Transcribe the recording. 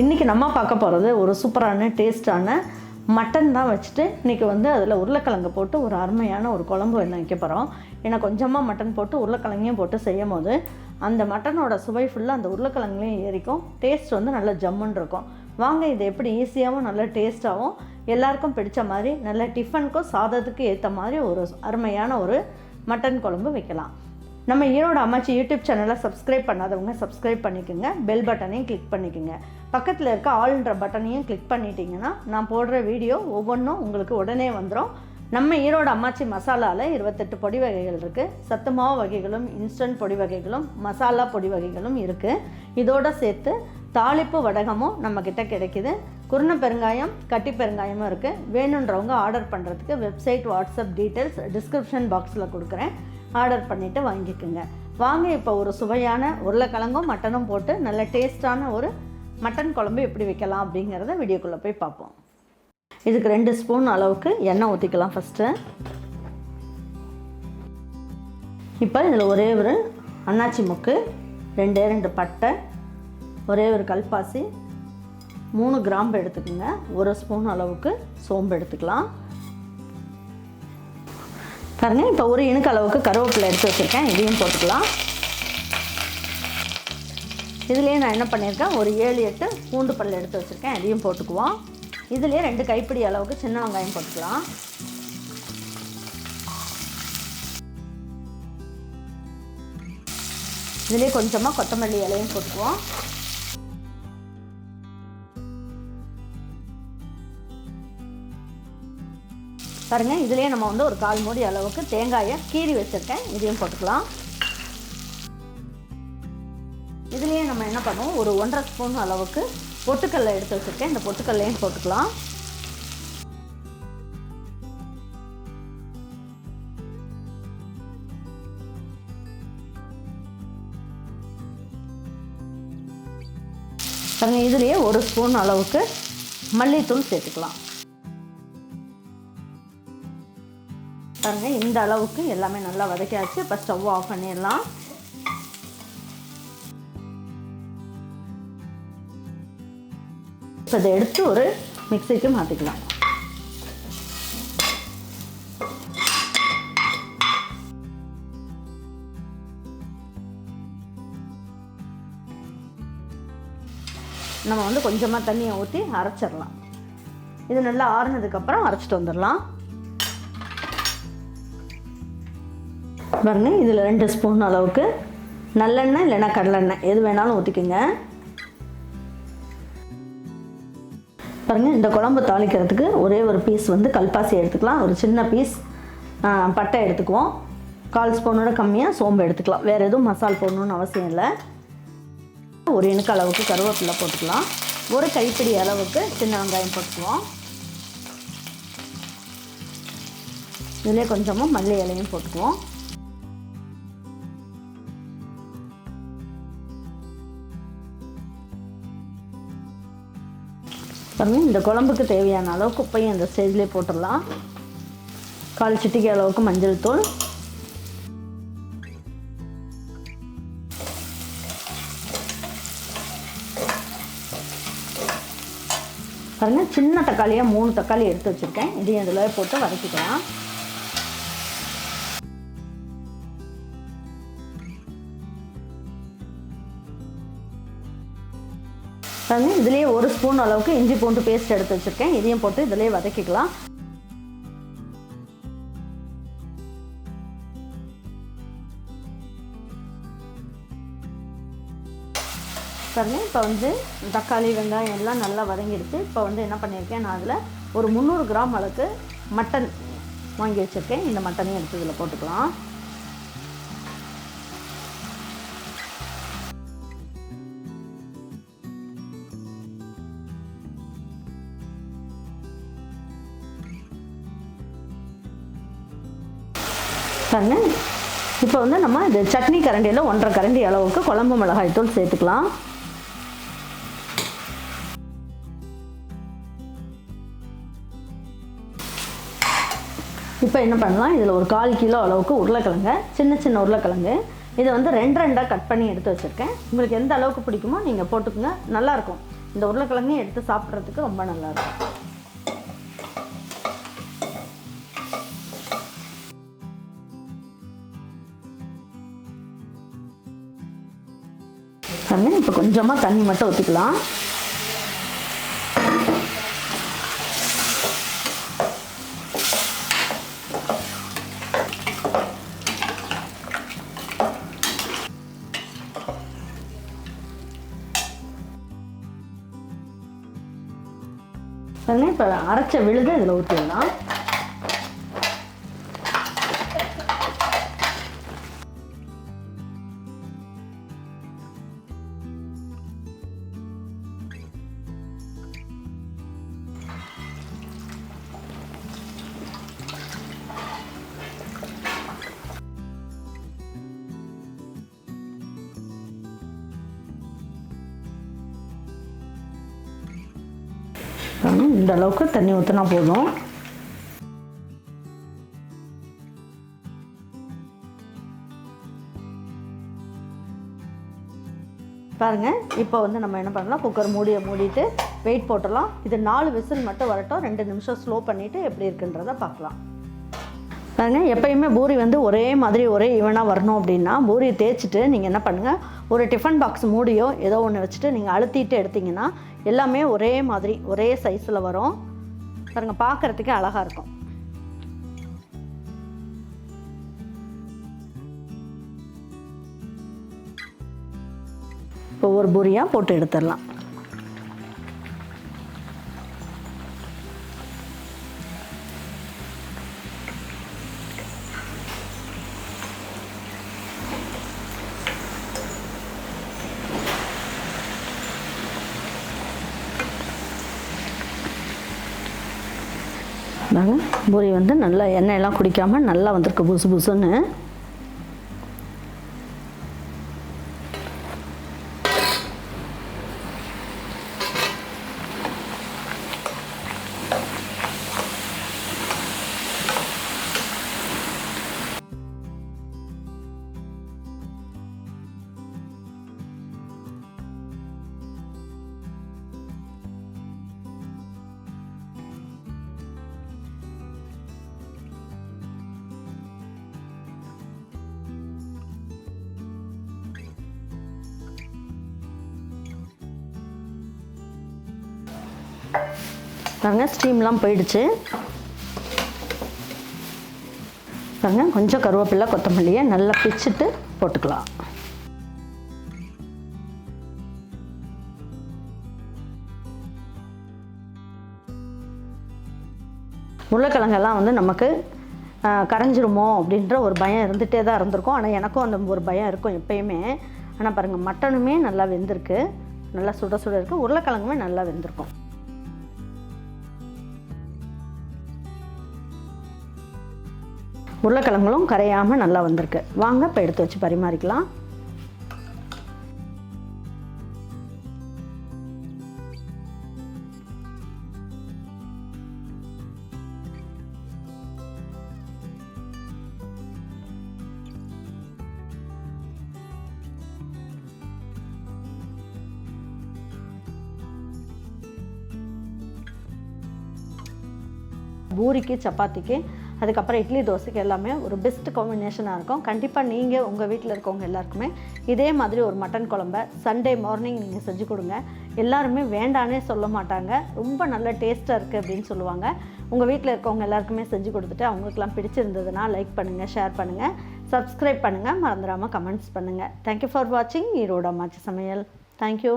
இன்றைக்கி நம்ம பார்க்க போகிறது ஒரு சூப்பரான டேஸ்டான மட்டன் தான் வச்சுட்டு இன்றைக்கி வந்து அதில் உருளைக்கிழங்கு போட்டு ஒரு அருமையான ஒரு குழம்பு என்ன வைக்க போகிறோம். ஏன்னா கொஞ்சமாக மட்டன் போட்டு உருளைக்கிழங்கையும் போட்டு செய்யும் போது அந்த மட்டனோட சுவை ஃபுல்லாக அந்த உருளைக்கிழங்குலையும் ஏறிக்கும். டேஸ்ட் வந்து நல்ல ஜம்முன்னு இருக்கும். வாங்க இது எப்படி ஈஸியாகவும் நல்ல டேஸ்ட்டாகவும் எல்லாருக்கும் பிடிச்ச மாதிரி நல்ல டிஃபனுக்கும் சாதத்துக்கு ஏற்ற மாதிரி ஒரு அருமையான ஒரு மட்டன் குழம்பு வைக்கலாம். நம்ம ஈரோடு அம்மாச்சி யூடியூப் சேனலை சப்ஸ்கிரைப் பண்ணாதவங்க சப்ஸ்கிரைப் பண்ணிக்கோங்க. பெல் பட்டனையும் கிளிக் பண்ணிக்கோங்க. பக்கத்தில் இருக்க ஆல்ன்ற பட்டனையும் கிளிக் பண்ணிட்டீங்கன்னா நான் போடுற வீடியோ ஒவ்வொன்றும் உங்களுக்கு உடனே வந்துடும். நம்ம ஈரோடு அம்மாச்சி மசாலாவில் 28 பொடி வகைகள் இருக்குது. சத்து மாவு வகைகளும் இன்ஸ்டன்ட் பொடி வகைகளும் மசாலா பொடி வகைகளும் இருக்குது. இதோடு சேர்த்து தாளிப்பு வடகமும் நம்மக்கிட்ட கிடைக்கிது. குருண பெருங்காயம் கட்டி பெருங்காயமும் இருக்குது. வேணுன்றவங்க ஆர்டர் பண்ணுறதுக்கு வெப்சைட் வாட்ஸ்அப் டீட்டெயில்ஸ் டிஸ்கிரிப்ஷன் பாக்ஸில் கொடுக்குறேன். ஆர்டர் பண்ணிவிட்டு வாங்கிக்கோங்க. வாங்க இப்போ ஒரு சுவையான உருளைக்கிழங்கும் மட்டனும் போட்டு நல்ல டேஸ்டான ஒரு மட்டன் குழம்பு எப்படி வைக்கலாம் அப்படிங்கிறத வீடியோக்குள்ளே போய் பார்ப்போம். இதுக்கு 2 ஸ்பூன் அளவுக்கு எண்ணெய் ஊற்றிக்கலாம். ஃபஸ்ட்டு இப்போ இதில் ஒரே ஒரு அன்னாச்சி முக்கு, 2 பட்டை, ஒரே ஒரு கல்பாசி, 3 கிராம்பு எடுத்துக்கோங்க. 1 ஸ்பூன் அளவுக்கு சோம்பு எடுத்துக்கலாம். பாருங்கள், இப்போ ஒரு இனுக்கு அளவுக்கு கருவேப்பிலை எடுத்து வச்சுருக்கேன். இதையும் போட்டுக்கலாம். இதுலேயே நான் என்ன பண்ணியிருக்கேன், ஒரு 7-8 பூண்டு பல் எடுத்து வச்சுருக்கேன். இதையும் போட்டுக்குவோம். இதுலேயே 2 கைப்பிடி அளவுக்கு சின்ன வெங்காயம் போட்டுக்கலாம். இதுலேயே கொஞ்சமாக கொத்தமல்லி இலையும் போட்டுக்குவோம். பாருங்கள், இதுலேயே நம்ம வந்து ஒரு 1/4 மூடி அளவுக்கு தேங்காயை கீறி வச்சுருக்கேன். இதையும் போட்டுக்கலாம். இதுலேயே நம்ம என்ன பண்ணுவோம், ஒரு 1.5 ஸ்பூன் அளவுக்கு பொட்டுக்கல்லை எடுத்து வச்சுருக்கேன். இந்த பொட்டுக்கல்லையும் போட்டுக்கலாம். பாருங்கள், இதுலேயே 1 ஸ்பூன் அளவுக்கு மல்லித்தூள் சேர்த்துக்கலாம். பாருங்கள், இந்த அளவுக்கு எல்லாமே நல்லா வதக்கியாச்சு. இப்போ ஸ்டவ் ஆஃப் பண்ணிடலாம். இப்போ இதை எடுத்து ஒரு மிக்சிக்கு மாற்றிக்கலாம். நம்ம வந்து கொஞ்சமாக தண்ணியை ஊற்றி அரைச்சிடலாம். இது நல்லா ஆறுனதுக்கப்புறம் அரைச்சிட்டு வந்துடலாம். பாருங்க, இதில் 2 ஸ்பூன் அளவுக்கு நல்லெண்ணெய் இல்லைன்னா கடலெண்ணெய் எது வேணாலும் ஊற்றிக்குங்க. பாருங்கள், இந்த குழம்பு தாளிக்கிறதுக்கு ஒரே ஒரு பீஸ் வந்து கல்பாசி எடுத்துக்கலாம். ஒரு சின்ன பீஸ் பட்டை எடுத்துக்குவோம். 1/4 ஸ்பூனோட கம்மியாக சோம்பு எடுத்துக்கலாம். வேறு எதுவும் மசால் போடணுன்னு அவசியம் இல்லை. ஒரு இனுக்கு அளவுக்கு கருவேப்பிலை போட்டுக்கலாம். ஒரு கைப்பிடி அளவுக்கு சின்ன வெங்காயம் போட்டுக்குவோம். இதிலே கொஞ்சமாக மல்லி இலையும் போட்டுக்குவோம். பாருங்கள், இந்த குழம்புக்கு தேவையான அளவுக்கு உப்பையும் இந்த ஸ்டேஜ்லேயே போட்டுடலாம். 1/4 சிட்டிகை அளவுக்கு மஞ்சள் தூள், பாருங்கள், சின்ன தக்காளியாக 3 தக்காளி எடுத்து வச்சுருக்கேன். இதையும் இதில் போட்டு வதக்கிக்கலாம். பாருங்கள், இதுலேயே 1 ஸ்பூன் அளவுக்கு இஞ்சி பூண்டு பேஸ்ட் எடுத்து வச்சுருக்கேன். இதையும் போட்டு இதிலே வதக்கிக்கலாம். பாருங்கள், இப்போ வந்து தக்காளி வெங்காயம் எல்லாம் நல்லா வதங்கிடுச்சு. இப்போ வந்து என்ன பண்ணியிருக்கேன், நான் அதில் ஒரு 300 கிராம் அளவுக்கு மட்டன் வாங்கி வச்சுருக்கேன். இந்த மட்டனையும் எடுத்து இதில் போட்டுக்கலாம். பாருங்க, இப்போ வந்து நம்ம இது சட்னி கரண்டியில் 1.5 கரண்டி அளவுக்கு குழம்பு மிளகாய் தூள் சேர்த்துக்கலாம். இப்போ என்ன பண்ணலாம், இதில் ஒரு 1/4 கிலோ அளவுக்கு உருளைக்கிழங்கு, சின்ன உருளைக்கிழங்கு, இதை வந்து 2 2 கட் பண்ணி எடுத்து வச்சுருக்கேன். உங்களுக்கு எந்த அளவுக்கு பிடிக்குமோ நீங்கள் போட்டுக்கோங்க. நல்லாயிருக்கும். இந்த உருளைக்கிழங்கையும் எடுத்து சாப்பிட்றதுக்கு ரொம்ப நல்லாயிருக்கும். இப்போ கொஞ்சமாக தண்ணி மட்டும் ஊற்றிக்கலாம். இப்போ அரைச்ச விழுது இதில் ஊற்றிடலாம். இந்த அளவுக்கு தண்ணி ஊற்றினா போதும். பாருங்கள், இப்போ வந்து நம்ம என்ன பண்ணலாம், குக்கர் மூடிட்டு வெயிட் போட்டுடலாம். இது 4 விசில் மட்டும் வரட்டும். 2 நிமிஷம் ஸ்லோ பண்ணிவிட்டு எப்படி இருக்குன்றதை பார்க்கலாம். பாருங்கள், எப்பயுமே பூரி வந்து ஒரே மாதிரி ஒரே ஈவனாக வரணும் அப்படின்னா பூரியை தேய்ச்சிட்டு நீங்கள் என்ன பண்ணுங்கள், ஒரு டிஃபன் பாக்ஸ் மூடியோ ஏதோ ஒன்று வச்சுட்டு நீங்கள் அழுத்திட்டு எடுத்திங்கன்னா எல்லாமே ஒரே மாதிரி ஒரே சைஸில் வரும். பாருங்கள், பார்க்குறதுக்கே அழகாக இருக்கும். இப்போ ஒரு பூரியாக போட்டு எடுத்துடலாம். பூரி வந்து நல்லா எண்ணெயெல்லாம் குடிக்காமல் நல்லா வந்திருக்கு புசு புசுன்னு. பாருங்கள், ஸ்டீம்லாம் போயிடுச்சு. பாருங்கள், கொஞ்சம் கருவேப்பிலை கொத்தமல்லியை நல்லா பிச்சுட்டு போட்டுக்கலாம். உருளைக்கிழங்கெல்லாம் வந்து நமக்கு கரைஞ்சிருமோ அப்படின்ற ஒரு பயம் இருந்துகிட்டே தான் இருந்திருக்கும். ஆனால் எனக்கும் அந்த ஒரு பயம் இருக்கும் எப்பயுமே. ஆனால் பாருங்கள், மட்டனுமே நல்லா வெந்திருக்கு, நல்லா சுட சுட இருக்குது. உருளைக்கிழங்குமே நல்லா வெந்திருக்கும். உருளைக்கிழங்குகளும் கரையாமல் நல்லா வந்திருக்கு. வாங்க இப்போ எடுத்து வச்சு பரிமாறிக்கலாம். பூரிக்கு, சப்பாத்திக்கு, அதுக்கப்புறம் இட்லி தோசைக்கு எல்லாமே ஒரு பெஸ்ட் காம்பினேஷனாக இருக்கும். கண்டிப்பாக நீங்கள் உங்கள் வீட்டில் இருக்கவங்க எல்லாருக்குமே இதே மாதிரி ஒரு மட்டன் குழம்பை சண்டே மார்னிங் நீங்கள் செஞ்சு கொடுங்க. எல்லாருமே வேண்டானே சொல்ல மாட்டாங்க, ரொம்ப நல்ல டேஸ்ட்டாக இருக்குது அப்படின்னு சொல்லுவாங்க. உங்கள் வீட்டில் இருக்கவங்க எல்லாருக்குமே செஞ்சு கொடுத்துட்டு அவங்களுக்குலாம் பிடிச்சிருந்ததுன்னா லைக் பண்ணுங்கள், ஷேர் பண்ணுங்கள், சப்ஸ்கிரைப் பண்ணுங்கள், மறந்துடாமல் கமெண்ட்ஸ் பண்ணுங்கள். தேங்க்யூ ஃபார் வாட்சிங் ஈரோடு அம்மாச்சி சமையல். தேங்க்யூ.